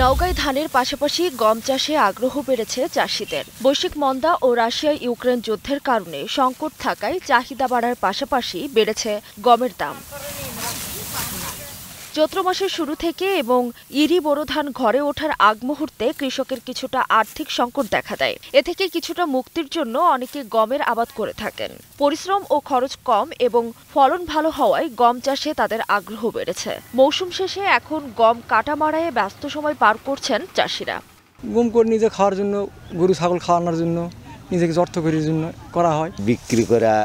নওগাঁয় ধানের পাশাপাশি গম চাষে আগ্রহ বেড়েছে চাষিদের। বৈশ্বিক মন্দা ও রাশিয়া ইউক্রেন যুদ্ধের কারণে সংকট থাকায় চাহিদা বাড়ার পাশাপাশি বেড়েছে গমের দাম। চৈত্র মাসের শুরু থেকে এবং ইরি বোরো ধান ঘরে ওঠার আগ মুহূর্তে কৃষকের কিছুটা আর্থিক সংকট দেখা দেয়। এ থেকে কিছুটা মুক্তির জন্য অনেকে গমের আবাদ করে থাকেন। পরিশ্রম ও খরচ কম এবং ফলন ভালো হওয়ায় গম চাষে তাদের আগ্রহ বেড়েছে। মৌসুম শেষে এখন গম কাটা মাড়াইয়ে ব্যস্ত সময় পার করছেন চাষিরা। গম করে নিজে খাওয়ার জন্য, গরু ছাগল খাওয়ানোর জন্য, নিজেকে অর্থ করার জন্য করা হয়। বিক্রি করা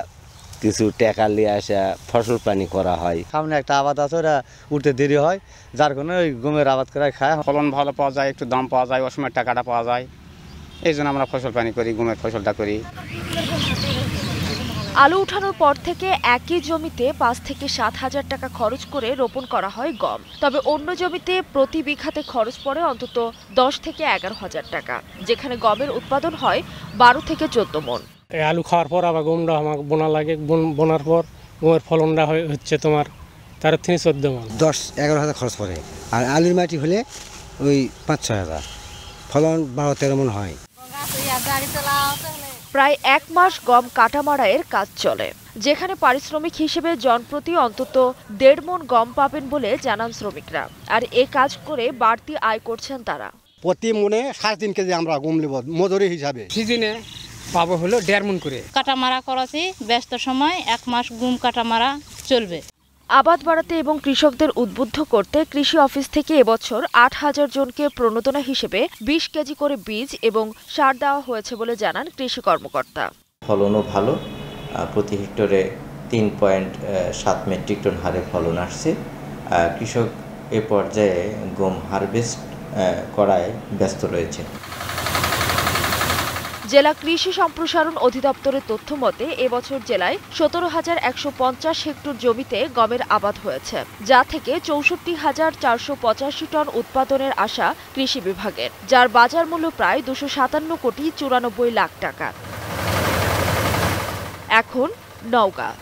কিছু টাকা নিয়ে আসা ফসল পানি করা হয়। সামনে একটা আবাদ আছে, ওরা উঠতে দেরি হয়, যার কারণে ওই গমের আবাদ করা খায়। ফলন ভালো পাওয়া যায়, একটু দাম পাওয়া যায়, ওই সময় টাকাটা পাওয়া যায়, এই জন্য আমরা ফসল পানি করি, গমের ফসলটা করি। আলু উঠানোর পর থেকে একই জমিতে ৫ থেকে ৭ হাজার টাকা খরচ করে রোপণ করা হয় গম। তবে অন্য জমিতে প্রতি বিঘাতে খরচ পড়ে অন্তত ১০ থেকে ১১ হাজার টাকা, যেখানে গমের উৎপাদন হয় ১২ থেকে ১৪ মণ। আলু খাওয়ার পর আবার গমটা আমার বোনা লাগে, বোনার পর গমের ফলনটা হচ্ছে তোমার ১৩ থেকে ১৪ মণ। ১০-১১ হাজার খরচ পড়ে। আর আলুর মাটি হলে ওই ৫-৬ হাজার, ফলন ১২-১৩ মণ হয়। প্রায় ১ মাস গম কাটা মাড়াইয়ের কাজ চলে, যেখানে পারিশ্রমিক হিসেবে জনপ্রতি অন্তত ১.৫ মণ গম পাবেন বলে জানান শ্রমিকরা। আর এ কাজ করে বাড়তি আয় করছেন তারা। প্রতি মনে ৩.৫ কেজি আমরা গম নেব মজুরি হিসাবে। সিজনে পাবো হলো ১.৫ মণ করে। কাটা মারা করাছি, ব্যস্ত সময় ১ মাস গম কাটা মারা চলবে। আবাদ বাড়াতে এবং কৃষকদের উদ্বুদ্ধ করতে কৃষি অফিস থেকে এবছর ৮,০০০ জনকে প্রণোদনা হিসেবে ২০ কেজি করে বীজ এবং সার দেওয়া হয়েছে বলে জানান কৃষি কর্মকর্তা। ফলনও ভালো, প্রতি হেক্টরে ৩.৭ মেট্রিক টন হারে ফলন আসছে। কৃষক এ পর্যায়ে গম হারভেস্ট করায় ব্যস্ত রয়েছে। জেলা কৃষি সম্প্রসারণ অধিদপ্তরের তথ্য মতে এবছর জেলায় ১৭,১৫০ হেক্টর জমিতে গমের আবাদ হয়েছে, যা থেকে ৬৪,৪৮৫ টন উৎপাদনের আশা কৃষি বিভাগের, যার বাজার মূল্য প্রায় ২৫৭,৯৪,০০,০০০ টাকা। এখন নওগাঁ।